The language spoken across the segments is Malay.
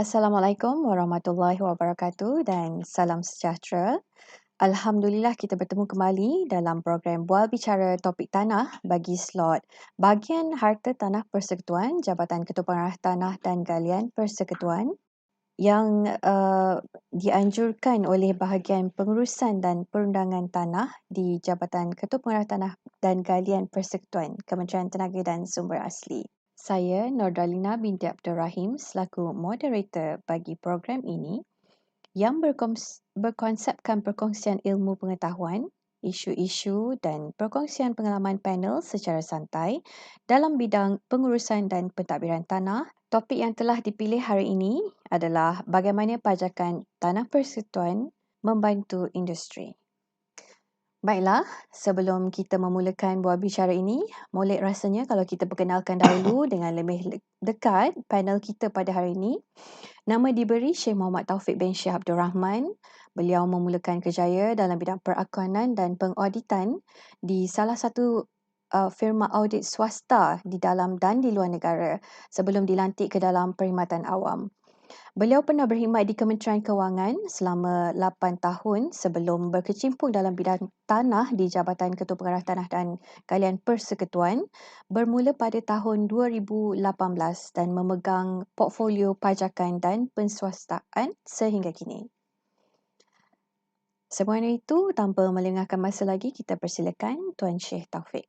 Assalamualaikum warahmatullahi wabarakatuh dan salam sejahtera. Alhamdulillah kita bertemu kembali dalam program Bual Bicara Topik Tanah bagi slot Bahagian Harta Tanah Persekutuan Jabatan Ketua Pengarah Tanah dan Galian Persekutuan yang dianjurkan oleh Bahagian Pengurusan dan Perundangan Tanah di Jabatan Ketua Pengarah Tanah dan Galian Persekutuan Kementerian Tenaga dan Sumber Asli. Saya Nordalina binti Abdul Rahim selaku moderator bagi program ini yang berkonsepkan perkongsian ilmu pengetahuan, isu-isu dan perkongsian pengalaman panel secara santai dalam bidang pengurusan dan pentadbiran tanah. Topik yang telah dipilih hari ini adalah bagaimana pajakan tanah persekutuan membantu industri. Baiklah, sebelum kita memulakan buah bicara ini, molek rasanya kalau kita perkenalkan dahulu dengan lebih dekat panel kita pada hari ini. Nama diberi Syekh Muhammad Taufik bin Syekh Abdul Rahman. Beliau memulakan kerjaya dalam bidang perakuanan dan pengauditan di salah satu firma audit swasta di dalam dan di luar negara sebelum dilantik ke dalam perkhidmatan awam. Beliau pernah berkhidmat di Kementerian Kewangan selama 8 tahun sebelum berkecimpung dalam bidang tanah di Jabatan Ketua Pengarah Tanah dan Galian Persekutuan bermula pada tahun 2018 dan memegang portfolio pajakan dan penswastaan sehingga kini. Semua itu tanpa melengahkan masa lagi, kita persilakan Tuan Syekh Taufik.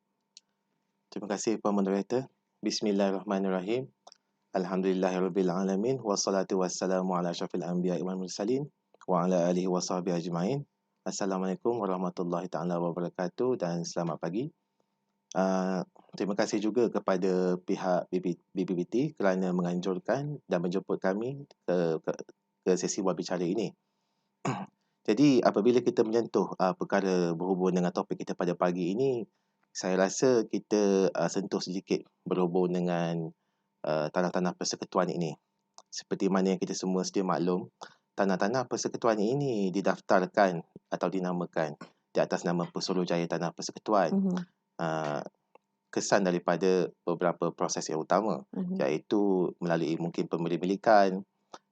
Terima kasih Puan Moderator. Bismillahirrahmanirrahim. Alhamdulillahirrabbilalamin. Wassalatu wassalamu ala syafil anbiya wal mursalin. Wa ala alihi wa sahbihi ajma'in. Assalamualaikum warahmatullahi ta'ala wabarakatuh dan selamat pagi. Terima kasih juga kepada pihak BPPT kerana menganjurkan dan menjemput kami ke sesi bual bicara ini. Jadi apabila kita menyentuh perkara berhubung dengan topik kita pada pagi ini, saya rasa kita sentuh sedikit berhubung dengan tanah-tanah persekutuan ini. Seperti mana yang kita semua sedia maklum, tanah-tanah persekutuan ini didaftarkan atau dinamakan di atas nama Pesuruhjaya Tanah Persekutuan. Kesan daripada beberapa proses yang utama, iaitu melalui mungkin pemilikan,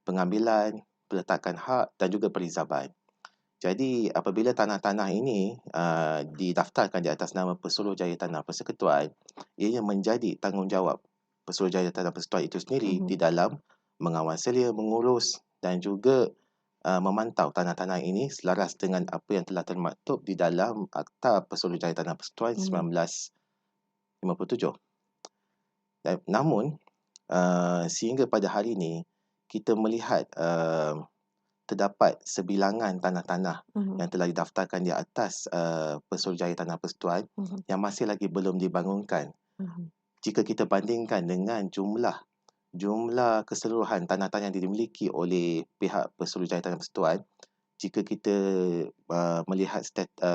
pengambilan, peletakan hak dan juga perizaban. Jadi apabila tanah-tanah ini didaftarkan di atas nama Pesuruhjaya Tanah Persekutuan, ianya menjadi tanggungjawab Pesuruhjaya Tanah Persekutuan itu sendiri di dalam mengawal selia, mengurus dan juga memantau tanah-tanah ini selaras dengan apa yang telah termaktub di dalam Akta Pesuruhjaya Tanah Persekutuan 1957. Namun sehingga pada hari ini kita melihat terdapat sebilangan tanah-tanah yang telah didaftarkan di atas Pesuruhjaya Tanah Persekutuan yang masih lagi belum dibangunkan. Jika kita bandingkan dengan jumlah keseluruhan tanah-tanah yang dimiliki oleh pihak Pesuruhjaya Tanah Persekutuan, jika kita melihat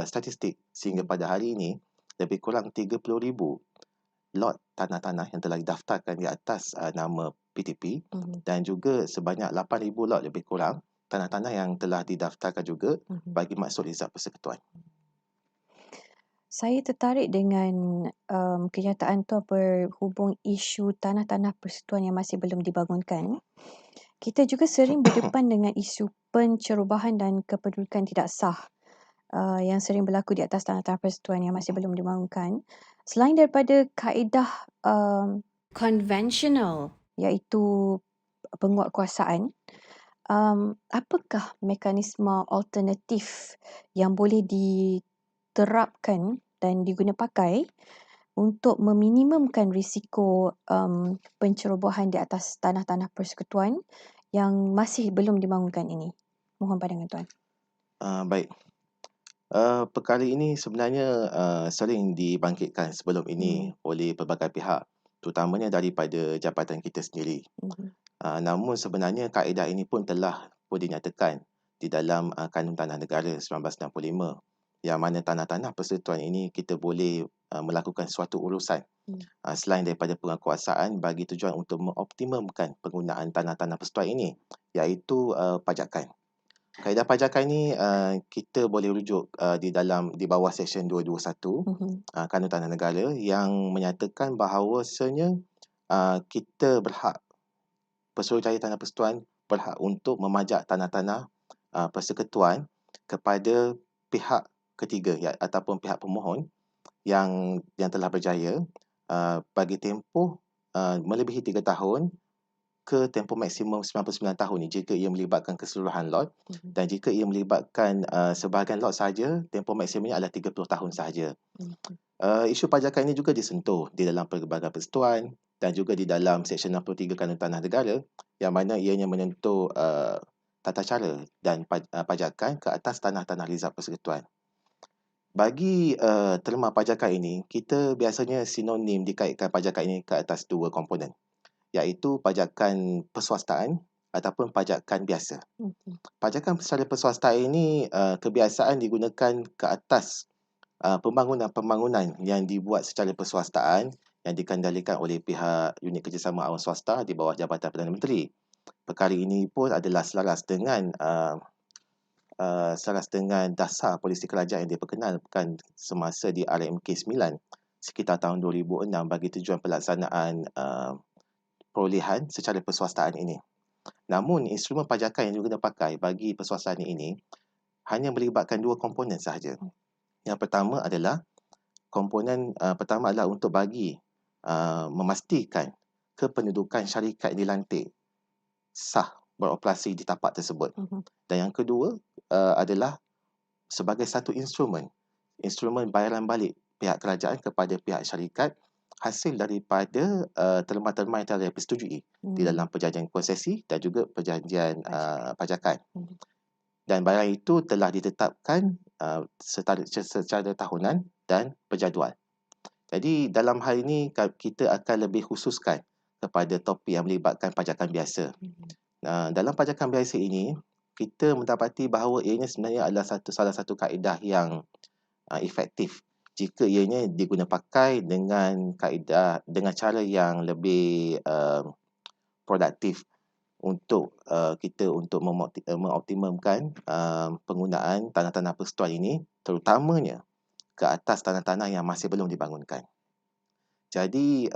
statistik sehingga pada hari ini, lebih kurang 30,000 lot tanah-tanah yang telah didaftarkan di atas nama PTP dan juga sebanyak 8,000 lot lebih kurang tanah-tanah yang telah didaftarkan juga bagi maksud hizab persekutuan. Saya tertarik dengan kenyataan tu berhubung isu tanah-tanah persekutuan yang masih belum dibangunkan. Kita juga sering berdepan dengan isu pencerobohan dan kependudukan tidak sah yang sering berlaku di atas tanah-tanah persekutuan yang masih belum dibangunkan. Selain daripada kaedah konvensional iaitu penguatkuasaan, apakah mekanisme alternatif yang boleh diterapkan dan diguna pakai untuk meminimumkan risiko pencerobohan di atas tanah-tanah persekutuan yang masih belum dibangunkan ini? Mohon pandangan Tuan. Baik. Perkara ini sebenarnya sering dibangkitkan sebelum ini oleh pelbagai pihak, terutamanya daripada jabatan kita sendiri. Namun sebenarnya kaedah ini pun telah dinyatakan di dalam Kanun Tanah Negara 1965, yang mana tanah-tanah persekutuan ini kita boleh melakukan suatu urusan selain daripada penguatkuasaan bagi tujuan untuk mengoptimumkan penggunaan tanah-tanah persekutuan ini, iaitu pajakan. Kaedah pajakan ini kita boleh rujuk di bawah Seksyen 221 Kanun Tanah Negara yang menyatakan bahawasanya kita berhak, Pesuruhjaya Tanah Persekutuan berhak untuk memajak tanah-tanah persekutuan kepada pihak ketiga ataupun pihak pemohon yang telah berjaya bagi tempoh melebihi 3 tahun ke tempoh maksimum 99 tahun ni jika ia melibatkan keseluruhan lot, dan jika ia melibatkan sebahagian lot sahaja, tempoh maksimumnya adalah 30 tahun sahaja. Isu pajakan ini juga disentuh di dalam pelbagai persekutuan dan juga di dalam Seksyen 63 Kanun Tanah Negara, yang mana ianya menyentuh tata cara dan pajakan ke atas tanah-tanah rizab persekutuan. Bagi terma pajakan ini, kita biasanya sinonim dikaitkan pajakan ini ke atas dua komponen, iaitu pajakan perswastaan ataupun pajakan biasa. Pajakan secara perswastaan ini kebiasaan digunakan ke atas pembangunan-pembangunan yang dibuat secara perswastaan yang dikendalikan oleh pihak unit kerjasama awam swasta di bawah Jabatan Perdana Menteri. Perkara ini pun adalah selaras dengan dasar polisi kerajaan yang diperkenalkan semasa di RMK 9 sekitar tahun 2006 bagi tujuan pelaksanaan perolehan secara perswastaan ini. Namun, instrumen pajakan yang juga pakai bagi perswastaan ini hanya melibatkan dua komponen sahaja. Yang pertama adalah untuk bagi memastikan kependudukan syarikat yang dilantik sah beroperasi di tapak tersebut. Dan yang kedua adalah sebagai satu instrumen bayaran balik pihak kerajaan kepada pihak syarikat hasil daripada terma-terma yang telah dipersetujui di dalam perjanjian konsesi dan juga perjanjian pajakan. Dan bayaran itu telah ditetapkan secara tahunan dan berjadual. Jadi dalam hal ini kita akan lebih khususkan kepada topik yang melibatkan pajakan biasa. Dalam pajakan biasa ini, kita mendapati bahawa ianya sebenarnya adalah salah satu kaedah yang efektif jika ianya diguna pakai dengan cara yang lebih produktif untuk kita untuk mengoptimumkan penggunaan tanah-tanah persekutuan ini, terutamanya ke atas tanah-tanah yang masih belum dibangunkan. Jadi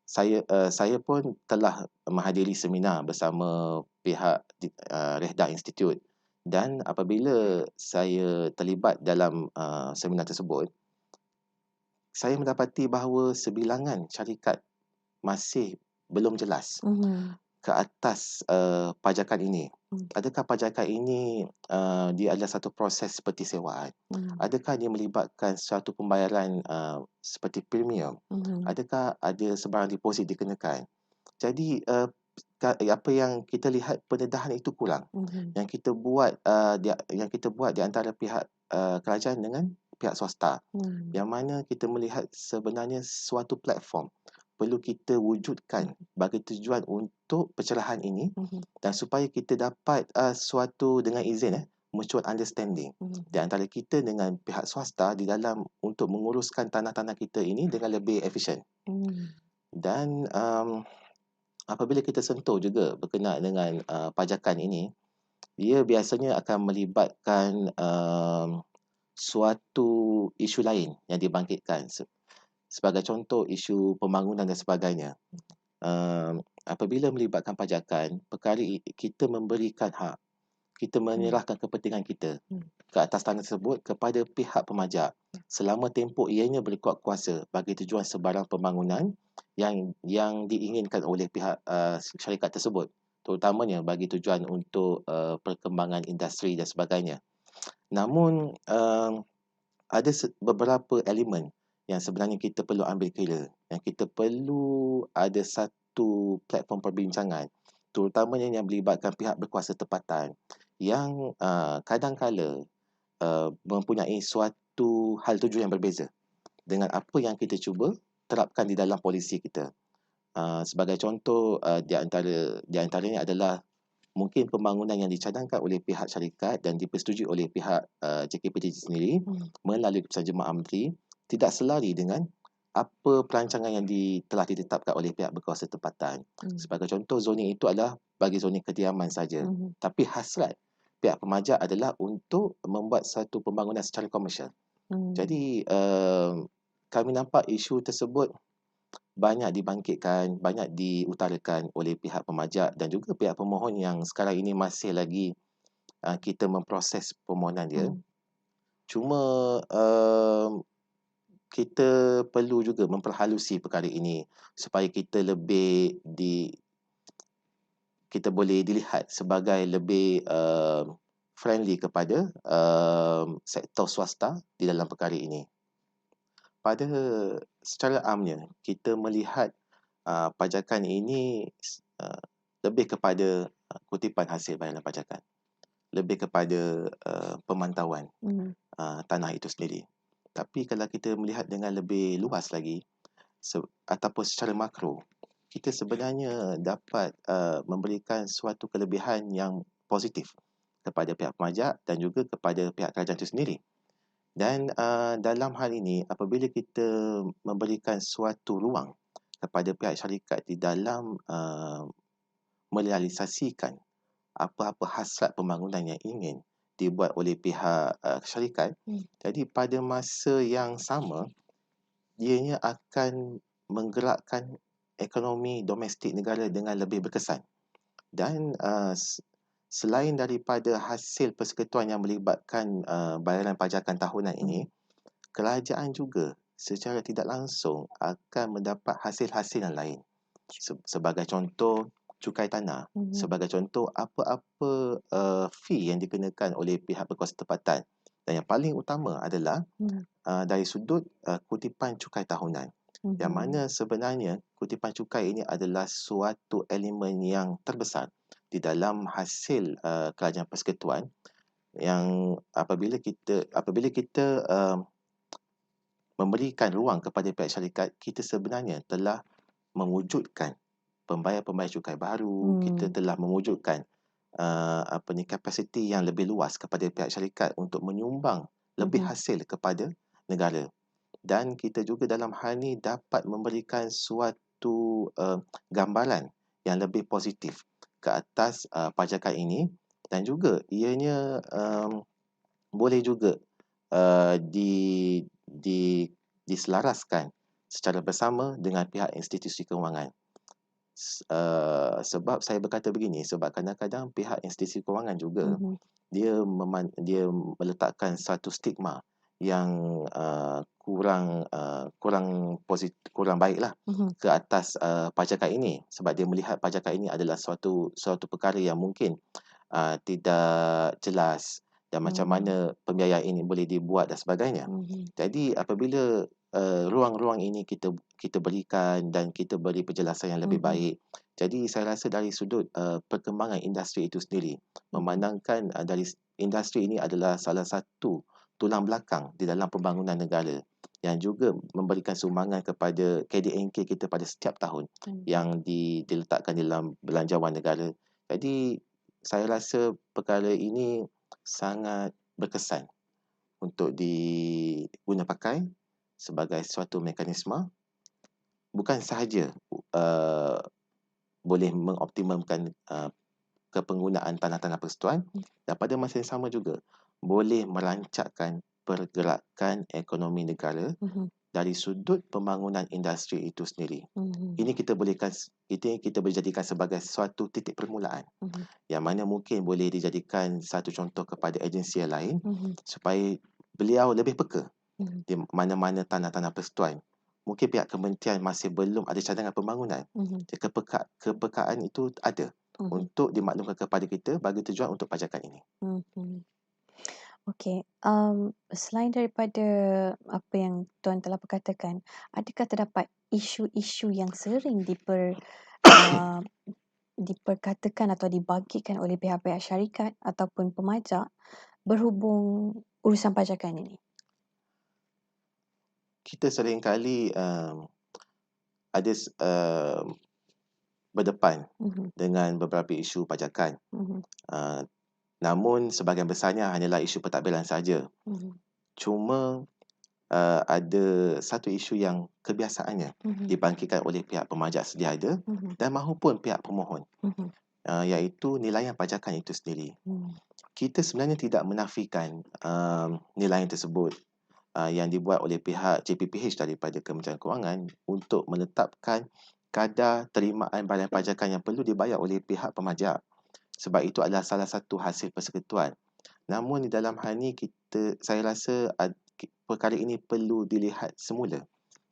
saya pun telah menghadiri seminar bersama pihak Rehda Institute, dan apabila saya terlibat dalam seminar tersebut, saya mendapati bahawa sebilangan syarikat masih belum jelas ke atas pajakan ini. Adakah pajakan ini dia adalah satu proses seperti sewaan? Adakah dia melibatkan suatu pembayaran seperti premium? Adakah ada sebarang deposit dikenakan? Jadi apa yang kita lihat, pendedahan itu kurang. Yang kita buat di antara pihak kerajaan dengan pihak swasta. Yang mana kita melihat sebenarnya suatu platform perlu kita wujudkan bagi tujuan untuk pencerahan ini, dan supaya kita dapat suatu dengan izin mutual understanding di antara kita dengan pihak swasta di dalam untuk menguruskan tanah-tanah kita ini dengan lebih efisien. Dan apabila kita sentuh juga berkenaan dengan pajakan ini, ia biasanya akan melibatkan suatu isu lain yang dibangkitkan. Sebagai contoh, isu pembangunan dan sebagainya. Apabila melibatkan pajakan, perkara kita memberikan hak, kita menyerahkan kepentingan kita ke atas tanah tersebut kepada pihak pemajak selama tempoh ianya berkuat kuasa bagi tujuan sebarang pembangunan yang diinginkan oleh pihak syarikat tersebut, terutamanya bagi tujuan untuk perkembangan industri dan sebagainya. Namun ada beberapa elemen yang sebenarnya kita perlu ambil kira, yang kita perlu ada satu platform perbincangan, terutamanya yang melibatkan pihak berkuasa tempatan yang kadang-kala mempunyai suatu hal tuju yang berbeza dengan apa yang kita cuba terapkan di dalam polisi kita. Sebagai contoh, di antaranya adalah mungkin pembangunan yang dicadangkan oleh pihak syarikat dan dipersetujui oleh pihak JKPTJ sendiri melalui keputusan Jemaah Menteri tidak selari dengan apa perancangan yang telah ditetapkan oleh pihak berkuasa tempatan. Sebagai contoh, zoning itu adalah bagi zoning kediaman saja. Tapi hasrat pihak pemajak adalah untuk membuat satu pembangunan secara komersial. Jadi kami nampak isu tersebut banyak dibangkitkan, banyak diutarakan oleh pihak pemajak dan juga pihak pemohon yang sekarang ini masih lagi kita memproses permohonan dia. Cuma kita perlu juga memperhalusi perkara ini supaya kita kita boleh dilihat sebagai lebih friendly kepada sektor swasta di dalam perkara ini. Secara amnya, kita melihat pajakan ini lebih kepada kutipan hasil bayaran pajakan, lebih kepada pemantauan tanah itu sendiri. Tapi kalau kita melihat dengan lebih luas lagi ataupun secara makro, kita sebenarnya dapat memberikan suatu kelebihan yang positif kepada pihak pemajak dan juga kepada pihak kerajaan itu sendiri. Dan dalam hal ini, apabila kita memberikan suatu ruang kepada pihak syarikat di dalam merealisasikan apa-apa hasrat pembangunan yang ingin dibuat oleh pihak syarikat, jadi pada masa yang sama, ianya akan menggerakkan ekonomi domestik negara dengan lebih berkesan. Dan selain daripada hasil persekutuan yang melibatkan bayaran pajakan tahunan ini, kerajaan juga secara tidak langsung akan mendapat hasil-hasil yang lain. Sebagai contoh, cukai tanah. Sebagai contoh, apa-apa fee yang dikenakan oleh pihak berkuasa tempatan. Dan yang paling utama adalah dari sudut kutipan cukai tahunan. Yang mana sebenarnya kutipan cukai ini adalah suatu elemen yang terbesar di dalam hasil kerajaan persekutuan, yang apabila kita memberikan ruang kepada pihak syarikat, kita sebenarnya telah mewujudkan pembayar-pembayar cukai baru, kita telah mewujudkan kapasiti yang lebih luas kepada pihak syarikat untuk menyumbang lebih hasil kepada negara. Dan kita juga dalam hal ini dapat memberikan suatu gambaran yang lebih positif ke atas pajakan ini, dan juga ianya boleh juga diselaraskan secara bersama dengan pihak institusi kewangan. Sebab saya berkata begini, sebab kadang-kadang pihak institusi kewangan juga dia meletakkan satu stigma yang kurang baiklah ke atas pajakan ini, sebab dia melihat pajakan ini adalah suatu perkara yang mungkin tidak jelas dan macam mana pembiayaan ini boleh dibuat dan sebagainya. Jadi apabila ruang-ruang ini kita berikan dan kita beri penjelasan yang lebih baik, jadi saya rasa dari sudut perkembangan industri itu sendiri, memandangkan dari industri ini adalah salah satu tulang belakang di dalam pembangunan negara yang juga memberikan sumbangan kepada KDNK kita pada setiap tahun yang diletakkan dalam belanjawan negara. Jadi saya rasa perkara ini sangat berkesan untuk diguna pakai sebagai suatu mekanisme, bukan sahaja boleh mengoptimumkan kepenggunaan tanah-tanah persekutuan, dan pada masa yang sama juga boleh merancangkan pergerakan ekonomi negara dari sudut pembangunan industri itu sendiri. Ini kita boleh jadikan sebagai suatu titik permulaan, yang mana mungkin boleh dijadikan satu contoh kepada agensi yang lain supaya beliau lebih peka di mana-mana tanah-tanah persekutuan. Mungkin pihak kementerian masih belum ada cadangan pembangunan. Kepekaan itu ada untuk dimaklumkan kepada kita bagi tujuan untuk pajakan ini. Okey, selain daripada apa yang Tuan telah perkatakan, adakah terdapat isu-isu yang sering diperkatakan atau dibangkitkan oleh pihak-pihak syarikat ataupun pemajak berhubung urusan pajakan ini? Kita seringkali ada berdepan dengan beberapa isu pajakan. Namun sebahagian besarnya hanyalah isu pentadbiran sahaja. Cuma ada satu isu yang kebiasaannya dibangkitkan oleh pihak pemajak sedia ada dan mahupun pihak pemohon, iaitu nilaian pajakan itu sendiri. Kita sebenarnya tidak menafikan nilaian tersebut. yang dibuat oleh pihak JPPH daripada Kementerian Kewangan untuk menetapkan kadar terimaan bayaran pajakan yang perlu dibayar oleh pihak pemajak. Sebab itu adalah salah satu hasil persekutuan. Namun di dalam hal ini saya rasa perkara ini perlu dilihat semula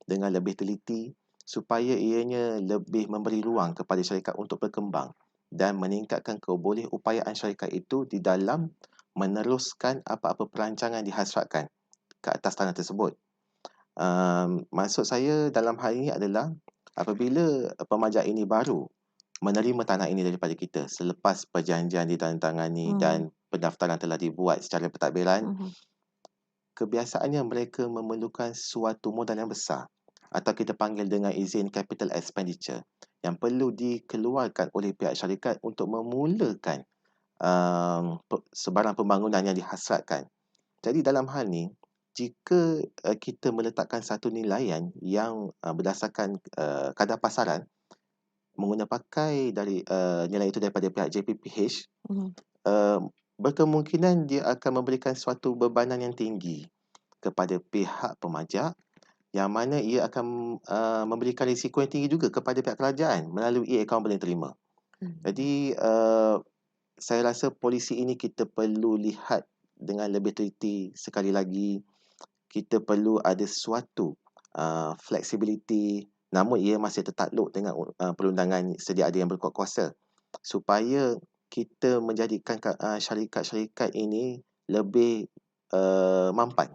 dengan lebih teliti supaya ianya lebih memberi ruang kepada syarikat untuk berkembang dan meningkatkan kebolehupayaan syarikat itu di dalam meneruskan apa-apa perancangan dihasratkan ke atas tanah tersebut. Maksud saya dalam hal ini adalah apabila pemajak ini baru menerima tanah ini daripada kita selepas perjanjian ditandatangani dan pendaftaran telah dibuat secara pentadbiran, kebiasaannya mereka memerlukan suatu modal yang besar atau kita panggil dengan izin capital expenditure yang perlu dikeluarkan oleh pihak syarikat untuk memulakan sebarang pembangunan yang dihasratkan. Jadi dalam hal ni, jika kita meletakkan satu nilaian yang berdasarkan kadar pasaran, pakai dari nilai itu daripada pihak JPPH, berkemungkinan dia akan memberikan suatu bebanan yang tinggi kepada pihak pemajak, yang mana ia akan memberikan risiko yang tinggi juga kepada pihak kerajaan melalui akaun boleh terima. Jadi saya rasa polisi ini kita perlu lihat dengan lebih teliti. Sekali lagi, kita perlu ada suatu flexibility, namun ia masih tertakluk dengan perundangan sedia ada yang berkuat kuasa, supaya kita menjadikan syarikat-syarikat ini lebih mampan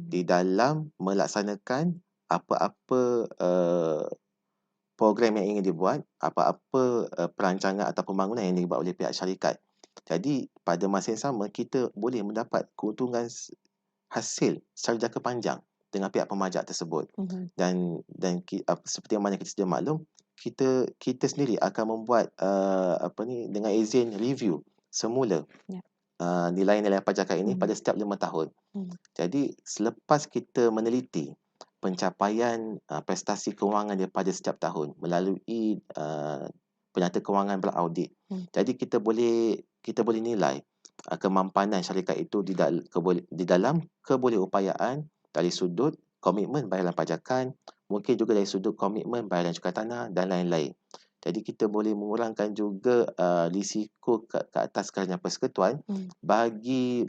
di dalam melaksanakan apa-apa program yang ingin dibuat, apa-apa perancangan atau pembangunan yang dibuat oleh pihak syarikat. Jadi pada masa yang sama kita boleh mendapat keuntungan hasil secara jangka panjang dengan pihak pemajak tersebut. Dan seperti yang mana kita sedia maklum, kita sendiri akan membuat dengan izin review semula nilai-nilai pajakan ini pada setiap 5 tahun. Jadi selepas kita meneliti pencapaian prestasi kewangan daripada setiap tahun melalui penyata kewangan beraudit. Jadi kita boleh nilai kemampanan syarikat itu di dalam kebolehupayaan dari sudut komitmen bayaran pajakan, mungkin juga dari sudut komitmen bayaran cukai tanah dan lain-lain. Jadi kita boleh mengurangkan juga risiko ke atas kerajaan persekutuan bagi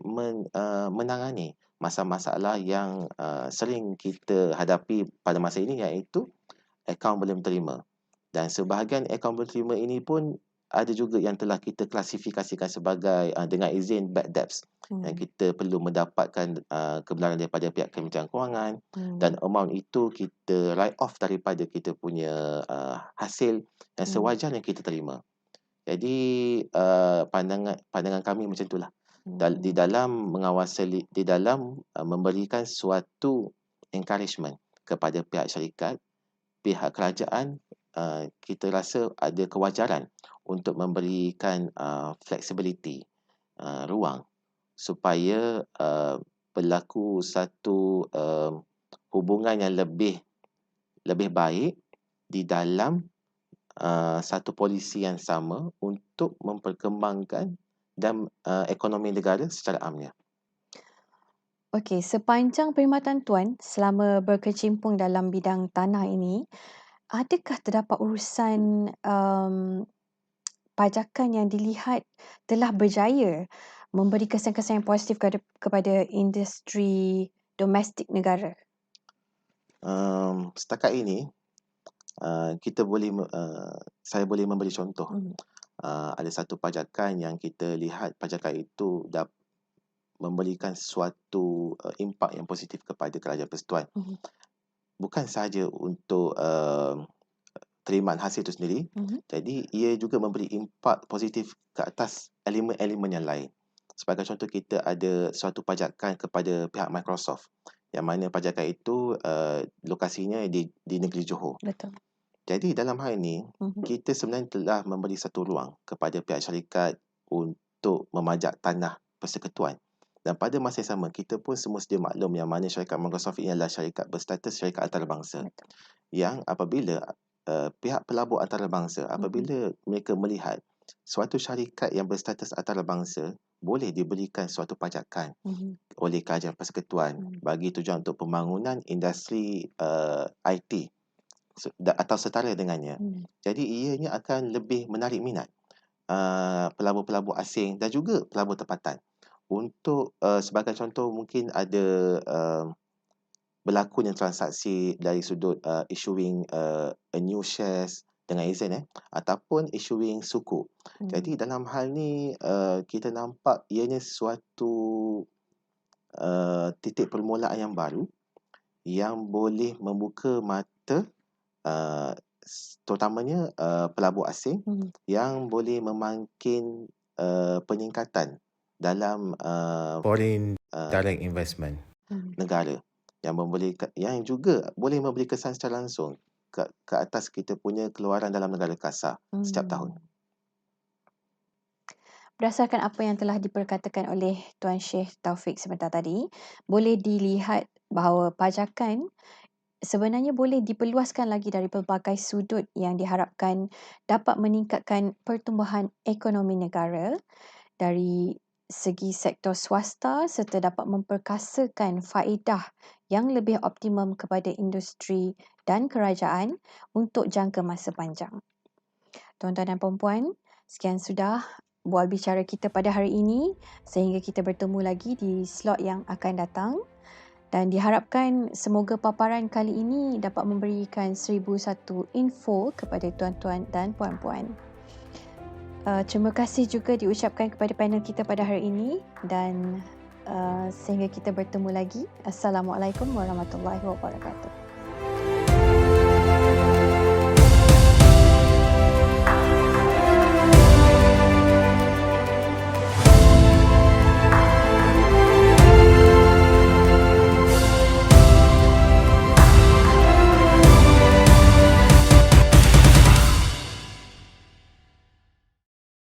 menangani masalah-masalah yang sering kita hadapi pada masa ini, iaitu akaun belum terima. Dan sebahagian akaun belum terima ini pun ada juga yang telah kita klasifikasikan sebagai dengan izin bad debts, yang kita perlu mendapatkan kebenaran daripada pihak Kementerian Kewangan, dan amount itu kita write off daripada kita punya hasil yang sewajarnya kita terima. Jadi pandangan kami macam itulah. Di dalam mengawasi, di dalam memberikan suatu encouragement kepada pihak syarikat, pihak kerajaan, kita rasa ada kewajaran untuk memberikan flexibility, ruang supaya berlaku satu hubungan yang lebih baik di dalam satu polisi yang sama untuk memperkembangkan dan ekonomi negara secara amnya. Okey, sepanjang perkhidmatan Tuan selama berkecimpung dalam bidang tanah ini, adakah terdapat urusan pajakan yang dilihat telah berjaya memberi kesan-kesan yang positif kepada industri domestik negara? Setakat ini, saya boleh memberi contoh. Ada satu pajakan yang kita lihat pajakan itu memberikan suatu impak yang positif kepada kerajaan persekutuan. Bukan sahaja untuk terimaan hasil itu sendiri, jadi ia juga memberi impak positif ke atas elemen-elemen yang lain. Sebagai contoh, kita ada suatu pajakan kepada pihak Microsoft, yang mana pajakan itu lokasinya di negeri Johor. Betul. Jadi dalam hal ini, kita sebenarnya telah memberi satu ruang kepada pihak syarikat untuk memajak tanah persekutuan. Dan pada masa yang sama, kita pun semua sedia maklum yang mana syarikat Microsoft ini adalah syarikat berstatus syarikat antarabangsa. Betul. Yang apabila pihak pelabur antarabangsa, apabila mereka melihat suatu syarikat yang berstatus antarabangsa boleh diberikan suatu pajakan oleh Kerajaan Persekutuan bagi tujuan untuk pembangunan industri IT atau setara dengannya. Jadi ianya akan lebih menarik minat pelabur-pelabur asing dan juga pelabur tempatan. Untuk sebagai contoh, mungkin ada berlakunya transaksi dari sudut issuing a new shares dengan izin ataupun issuing suku. Jadi dalam hal ni kita nampak ianya suatu titik permulaan yang baru yang boleh membuka mata terutamanya pelabur asing yang boleh memangkin peningkatan dalam foreign direct investment negara yang juga boleh memberi kesan secara langsung ke atas kita punya keluaran dalam negara kasar setiap tahun. Berdasarkan apa yang telah diperkatakan oleh Tuan Syekh Taufik sebentar tadi, boleh dilihat bahawa pajakan sebenarnya boleh diperluaskan lagi dari pelbagai sudut yang diharapkan dapat meningkatkan pertumbuhan ekonomi negara dari segi sektor swasta serta dapat memperkasakan faedah yang lebih optimum kepada industri dan kerajaan untuk jangka masa panjang. Tuan-tuan dan puan-puan, sekian sudah bual bicara kita pada hari ini, sehingga kita bertemu lagi di slot yang akan datang. Dan diharapkan semoga paparan kali ini dapat memberikan 1001 info kepada tuan-tuan dan puan-puan. Terima kasih juga diucapkan kepada panel kita pada hari ini dan sehingga kita bertemu lagi. Assalamualaikum warahmatullahi wabarakatuh.